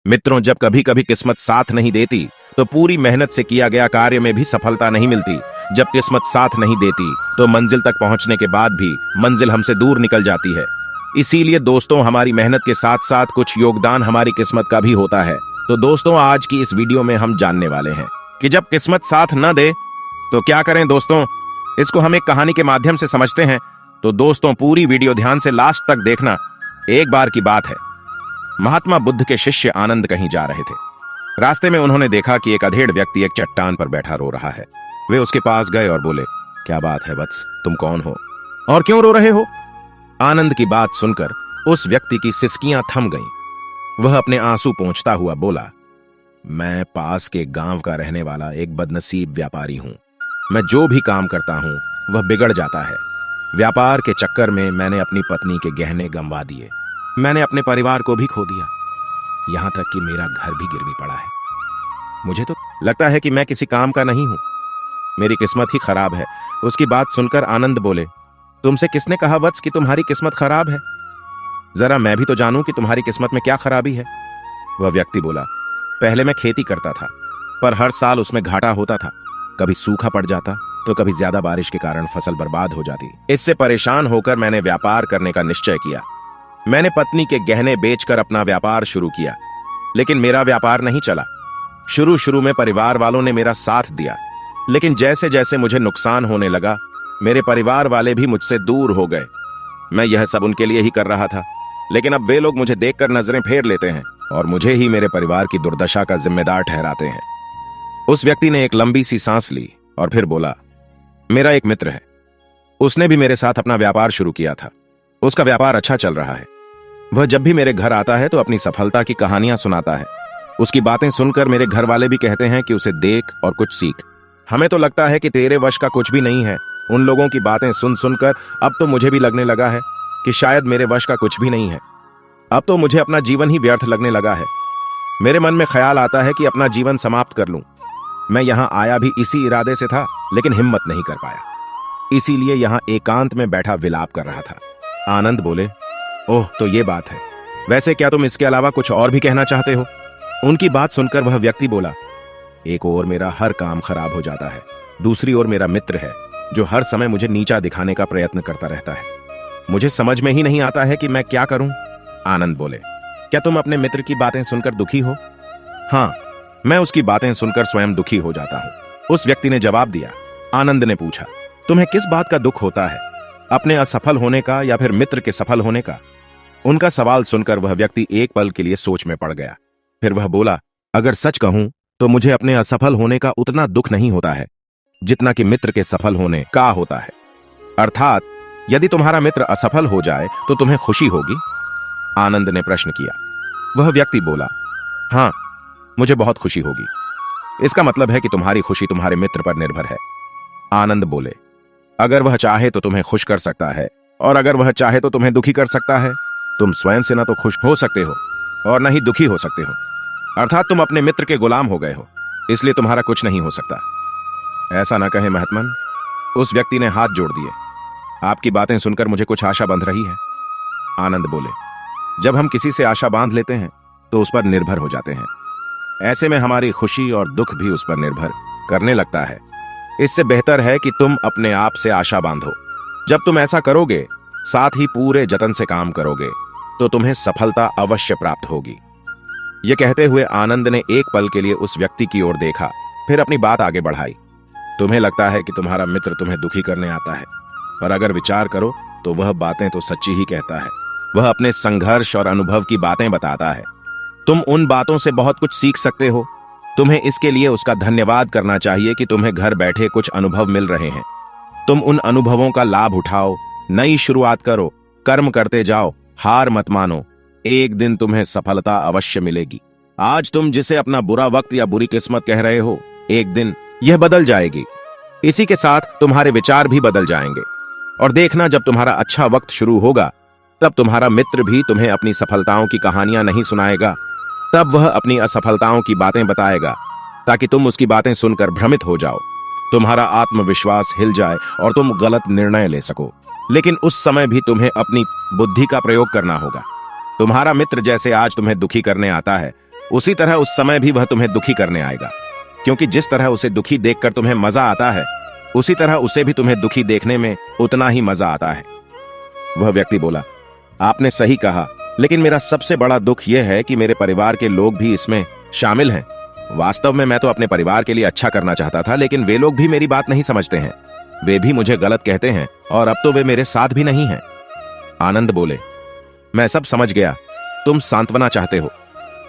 मित्रों, जब कभी कभी किस्मत साथ नहीं देती तो पूरी मेहनत से किया गया कार्य में भी सफलता नहीं मिलती। जब किस्मत साथ नहीं देती तो मंजिल तक पहुंचने के बाद भी मंजिल हमसे दूर निकल जाती है। इसीलिए दोस्तों, हमारी मेहनत के साथ साथ कुछ योगदान हमारी किस्मत का भी होता है। तो दोस्तों, आज की इस वीडियो में हम जानने वाले हैं कि जब किस्मत साथ न दे तो क्या करें। दोस्तों, इसको हम एक कहानी के माध्यम से समझते हैं। तो दोस्तों, पूरी वीडियो ध्यान से लास्ट तक देखना। एक बार की बात है, महात्मा बुद्ध के शिष्य आनंद कहीं जा रहे थे। रास्ते में उन्होंने देखा कि एक अधेड़ व्यक्ति एक चट्टान पर बैठा रो रहा है। वे उसके पास गए और बोले, क्या बात है वत्स, तुम कौन हो और क्यों रो रहे हो? आनंद की बात सुनकर उस व्यक्ति की सिसकियां थम गईं। वह अपने आंसू पोंछता हुआ बोला, मैं पास के गांव का रहने वाला एक बदनसीब व्यापारी हूं। मैं जो भी काम करता हूं वह बिगड़ जाता है। व्यापार के चक्कर में मैंने अपनी पत्नी के गहने गंवा दिए। मैंने अपने परिवार को भी खो दिया, यहां तक कि मेरा घर भी गिरवी पड़ा है। मुझे तो लगता है कि मैं किसी काम का नहीं हूं। मेरी किस्मत ही खराब है। उसकी बात सुनकर आनंद बोले, तुमसे किसने कहा वत्स कि तुम्हारी किस्मत खराब है? जरा मैं भी तो जानूं कि तुम्हारी किस्मत में क्या खराबी है। वह व्यक्ति बोला, पहले मैं खेती करता था, पर हर साल उसमें घाटा होता था। कभी सूखा पड़ जाता तो कभी ज्यादा बारिश के कारण फसल बर्बाद हो जाती। इससे परेशान होकर मैंने व्यापार करने का निश्चय किया। मैंने पत्नी के गहने बेचकर अपना व्यापार शुरू किया, लेकिन मेरा व्यापार नहीं चला। शुरू शुरू में परिवार वालों ने मेरा साथ दिया, लेकिन जैसे जैसे मुझे नुकसान होने लगा, मेरे परिवार वाले भी मुझसे दूर हो गए। मैं यह सब उनके लिए ही कर रहा था, लेकिन अब वे लोग मुझे देखकर नजरें फेर लेते हैं और मुझे ही मेरे परिवार की दुर्दशा का जिम्मेदार ठहराते हैं। उस व्यक्ति ने एक लंबी सी सांस ली और फिर बोला, मेरा एक मित्र है। उसने भी मेरे साथ अपना व्यापार शुरू किया था। उसका व्यापार अच्छा चल रहा है। वह जब भी मेरे घर आता है तो अपनी सफलता की कहानियां सुनाता है। उसकी बातें सुनकर मेरे घर वाले भी कहते हैं कि उसे देख और कुछ सीख। हमें तो लगता है कि तेरे वश का कुछ भी नहीं है। उन लोगों की बातें सुन सुनकर अब तो मुझे भी लगने लगा है कि शायद मेरे वश का कुछ भी नहीं है। अब तो मुझे अपना जीवन ही व्यर्थ लगने लगा है। मेरे मन में ख्याल आता है कि अपना जीवन समाप्त कर लूं। मैं यहां आया भी इसी इरादे से था, लेकिन हिम्मत नहीं कर पाया। इसीलिए यहां एकांत में बैठा विलाप कर रहा था। आनंद बोले, ओह, तो ये बात है। वैसे क्या तुम इसके अलावा कुछ और भी कहना चाहते हो? उनकी बात सुनकर वह व्यक्ति बोला, एक ओर मेरा हर काम खराब हो जाता है, दूसरी ओर मेरा मित्र है जो हर समय मुझे नीचा दिखाने का प्रयत्न करता रहता है। मुझे समझ में ही नहीं आता है कि मैं क्या करूं। आनंद बोले, क्या तुम अपने मित्र की बातें सुनकर दुखी हो? हाँ, मैं उसकी बातें सुनकर स्वयं दुखी हो जाता हूं। उस व्यक्ति ने जवाब दिया। आनंद ने पूछा, तुम्हें किस बात का दुख होता है, अपने असफल होने का या फिर मित्र के सफल होने का? उनका सवाल सुनकर वह व्यक्ति एक पल के लिए सोच में पड़ गया। फिर वह बोला, अगर सच कहूं तो मुझे अपने असफल होने का उतना दुख नहीं होता है जितना कि मित्र के सफल होने का होता है। अर्थात यदि तुम्हारा मित्र असफल हो जाए तो तुम्हें खुशी होगी? आनंद ने प्रश्न किया। वह व्यक्ति बोला, हां, मुझे बहुत खुशी होगी। इसका मतलब है कि तुम्हारी खुशी तुम्हारे मित्र पर निर्भर है। आनंद बोले, अगर वह चाहे तो तुम्हें खुश कर सकता है, और अगर वह चाहे तो तुम्हें दुखी कर सकता है। तुम स्वयं से न तो खुश हो सकते हो और न ही दुखी हो सकते हो। अर्थात तुम अपने मित्र के गुलाम हो गए हो, इसलिए तुम्हारा कुछ नहीं हो सकता। ऐसा ना कहे महात्मन। उस व्यक्ति ने हाथ जोड़ दिए। आपकी बातें सुनकर मुझे कुछ आशा बंध रही है। आनंद बोले, जब हम किसी से आशा बांध लेते हैं तो उस पर निर्भर हो जाते हैं। ऐसे में हमारी खुशी और दुख भी उस पर निर्भर करने लगता है। इससे बेहतर है कि तुम अपने आप से आशा बांधो। जब तुम ऐसा करोगे, साथ ही पूरे जतन से काम करोगे, तो तुम्हें सफलता अवश्य प्राप्त होगी। यह कहते हुए आनंद ने एक पल के लिए उस व्यक्ति की ओर देखा, फिर अपनी बात आगे बढ़ाई। तुम्हें लगता है कि तुम्हारा मित्र तुम्हें दुखी करने आता है, पर अगर विचार करो तो वह बातें तो सच्ची ही कहता है। वह अपने संघर्ष और अनुभव की बातें बताता है। तुम उन बातों से बहुत कुछ सीख सकते हो। तुम्हें इसके लिए उसका धन्यवाद करना चाहिए कि तुम्हें घर बैठे कुछ अनुभव मिल रहे हैं। तुम उन अनुभवों का लाभ उठाओ, नई शुरुआत करो, कर्म करते जाओ, हार मत मानो। एक दिन तुम्हें सफलता अवश्य मिलेगी। आज तुम जिसे अपना बुरा वक्त या बुरी किस्मत कह रहे हो, एक दिन यह बदल जाएगी। इसी के साथ तुम्हारे विचार भी बदल जाएंगे। और देखना, जब तुम्हारा अच्छा वक्त शुरू होगा, तब तुम्हारा मित्र भी तुम्हें अपनी सफलताओं की कहानियां नहीं सुनाएगा। तब वह अपनी असफलताओं की बातें बताएगा, ताकि तुम उसकी बातें सुनकर भ्रमित हो जाओ, तुम्हारा आत्मविश्वास हिल जाए और तुम गलत निर्णय ले सको। लेकिन उस समय भी तुम्हें अपनी बुद्धि का प्रयोग करना होगा। तुम्हारा मित्र जैसे आज तुम्हें दुखी करने आता है, उसी तरह उस समय भी वह तुम्हें दुखी करने आएगा, क्योंकि जिस तरह उसे दुखी देखकर तुम्हें मजा आता है, उसी तरह उसे भी तुम्हें दुखी देखने में उतना ही मजा आता है। वह व्यक्ति बोला, आपने सही कहा, लेकिन मेरा सबसे बड़ा दुख यह है कि मेरे परिवार के लोग भी इसमें शामिल हैं। वास्तव में मैं तो अपने परिवार के लिए अच्छा करना चाहता था, लेकिन वे लोग भी मेरी बात नहीं समझते हैं। वे भी मुझे गलत कहते हैं और अब तो वे मेरे साथ भी नहीं हैं। आनंद बोले, मैं सब समझ गया, तुम सांत्वना चाहते हो।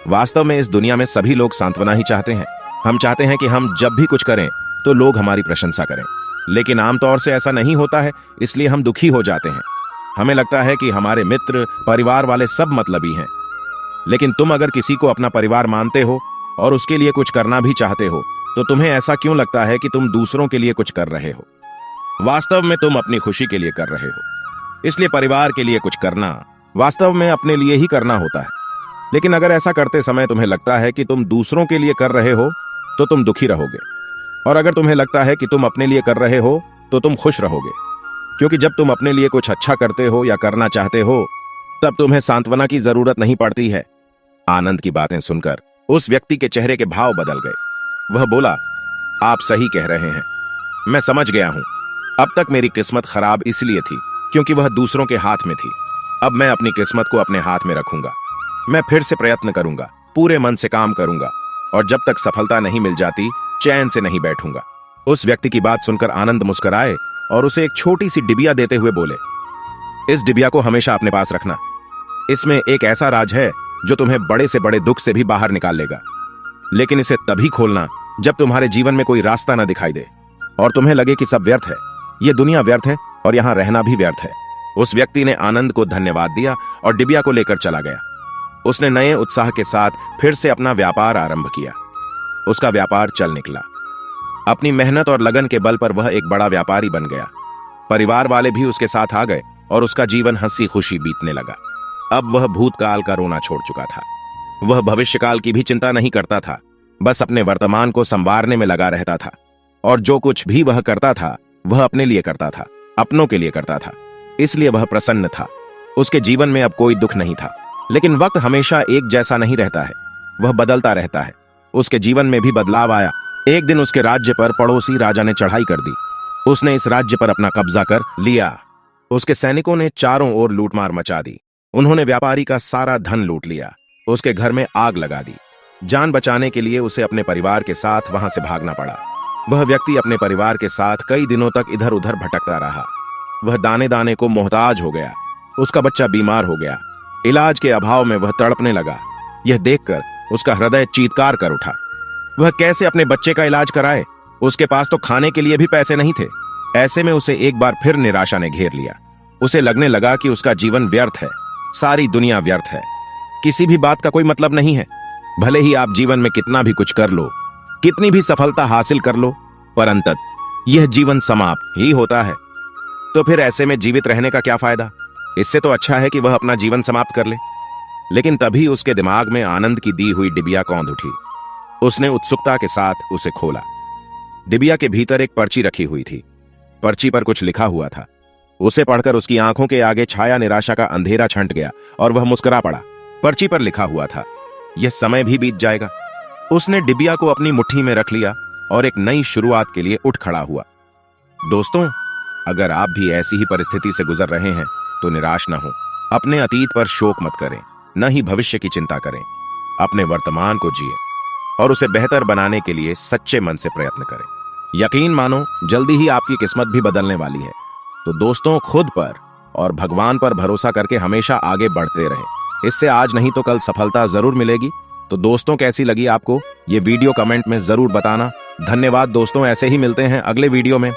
वास्तव में इस दुनिया में सभी लोग सांत्वना ही चाहते हैं। हम चाहते हैं कि हम जब भी कुछ करें तो लोग हमारी प्रशंसा करें, लेकिन आमतौर से ऐसा नहीं होता है, इसलिए हम दुखी हो जाते हैं। हमें लगता है कि हमारे मित्र, परिवार वाले सब मतलबी हैं। लेकिन तुम अगर किसी को अपना परिवार मानते हो और उसके लिए कुछ करना भी चाहते हो, तो तुम्हें ऐसा क्यों लगता है कि तुम दूसरों के लिए कुछ कर रहे हो? वास्तव में तुम अपनी खुशी के लिए कर रहे हो। इसलिए परिवार के लिए कुछ करना वास्तव में अपने लिए ही करना होता है। लेकिन अगर ऐसा करते समय तुम्हें लगता है कि तुम दूसरों के लिए कर रहे हो, तो तुम दुखी रहोगे। और अगर तुम्हें लगता है कि तुम अपने लिए कर रहे हो, तो तुम खुश रहोगे, क्योंकि जब तुम अपने लिए कुछ अच्छा करते हो या करना चाहते हो, तब तुम्हें सांत्वना की जरूरत नहीं पड़ती है। आनंद की बातें सुनकर उस व्यक्ति के चेहरे के भाव बदल गए। वह बोला, आप सही कह रहे हैं, मैं समझ गया हूं। अब तक मेरी किस्मत खराब इसलिए थी क्योंकि वह दूसरों के हाथ में थी। अब मैं अपनी किस्मत को अपने हाथ में रखूंगा। मैं फिर से प्रयत्न करूंगा, पूरे मन से काम करूंगा, और जब तक सफलता नहीं मिल जाती, चैन से नहीं बैठूंगा। उस व्यक्ति की बात सुनकर आनंद मुस्कुराए और उसे एक छोटी सी डिबिया देते हुए बोले, इस डिबिया को हमेशा अपने पास रखना। इसमें एक ऐसा राज है जो तुम्हें बड़े से बड़े दुख से भी बाहर निकाल लेगा। लेकिन इसे तभी खोलना जब तुम्हारे जीवन में कोई रास्ता न दिखाई दे और तुम्हें लगे कि सब व्यर्थ है, ये दुनिया व्यर्थ है और यहां रहना भी व्यर्थ है। उस व्यक्ति ने आनंद को धन्यवाद दिया और डिबिया को लेकर चला गया। उसने नए उत्साह के साथ फिर से अपना व्यापार आरंभ किया। उसका व्यापार चल निकला। अपनी मेहनत और लगन के बल पर वह एक बड़ा व्यापारी बन गया। परिवार वाले भी उसके साथ आ गए और उसका जीवन हंसी खुशी बीतने लगा। अब वह भूतकाल का रोना छोड़ चुका था। वह भविष्यकाल की भी चिंता नहीं करता था, बस अपने वर्तमान को संवारने में लगा रहता था। और जो कुछ भी वह करता था, वह अपने लिए करता था, अपनों के लिए करता था। इसलिए वह प्रसन्न था। उसके जीवन में अब कोई दुख नहीं था। लेकिन वक्त हमेशा एक जैसा नहीं रहता है, वह बदलता रहता है। उसके जीवन में भी बदलाव आया। एक दिन उसके राज्य पर पड़ोसी राजा ने चढ़ाई कर दी। उसने इस राज्य पर अपना कब्जा कर लिया। उसके सैनिकों ने चारों ओर लूटमार मचा दी। उन्होंने व्यापारी का सारा धन लूट लिया। उसके घर में आग लगा दी। जान बचाने के लिए उसे अपने परिवार के साथ वहां से भागना पड़ा। वह व्यक्ति अपने परिवार के साथ कई दिनों तक इधर उधर भटकता रहा। वह दाने दाने को मोहताज हो गया। उसका बच्चा बीमार हो गया। इलाज के अभाव में वह तड़पने लगा। यह देखकर उसका हृदय चीत्कार कर उठा। वह कैसे अपने बच्चे का इलाज कराए? उसके पास तो खाने के लिए भी पैसे नहीं थे। ऐसे में उसे एक बार फिर निराशा ने घेर लिया। उसे लगने लगा कि उसका जीवन व्यर्थ है, सारी दुनिया व्यर्थ है, किसी भी बात का कोई मतलब नहीं है। भले ही आप जीवन में कितना भी कुछ कर लो, कितनी भी सफलता हासिल कर लो, पर अंततः यह जीवन समाप्त ही होता है। तो फिर ऐसे में जीवित रहने का क्या फायदा? इससे तो अच्छा है कि वह अपना जीवन समाप्त कर ले। लेकिन तभी उसके दिमाग में आनंद की दी हुई डिबिया कौंध उठी। उसने उत्सुकता के साथ उसे खोला। डिबिया के भीतर एक पर्ची रखी हुई थी। पर्ची पर कुछ लिखा हुआ था। उसे पढ़कर उसकी आंखों के आगे छाया निराशा का अंधेरा छंट गया और वह मुस्कुरा पड़ा। पर्ची पर लिखा हुआ था, यह समय भी बीत जाएगा। उसने डिबिया को अपनी मुट्ठी में रख लिया और एक नई शुरुआत के लिए उठ खड़ा हुआ। दोस्तों, अगर आप भी ऐसी ही परिस्थिति से गुजर रहे हैं तो निराश न हो। अपने अतीत पर शोक मत करें, न ही भविष्य की चिंता करें। अपने वर्तमान को जिए और उसे बेहतर बनाने के लिए सच्चे मन से प्रयत्न करें। यकीन मानो, जल्दी ही आपकी किस्मत भी बदलने वाली है। तो दोस्तों, खुद पर और भगवान पर भरोसा करके हमेशा आगे बढ़ते रहें। इससे आज नहीं तो कल सफलता जरूर मिलेगी। तो दोस्तों, कैसी लगी आपको ये वीडियो? कमेंट में जरूर बताना। धन्यवाद दोस्तों, ऐसे ही मिलते हैं अगले वीडियो में।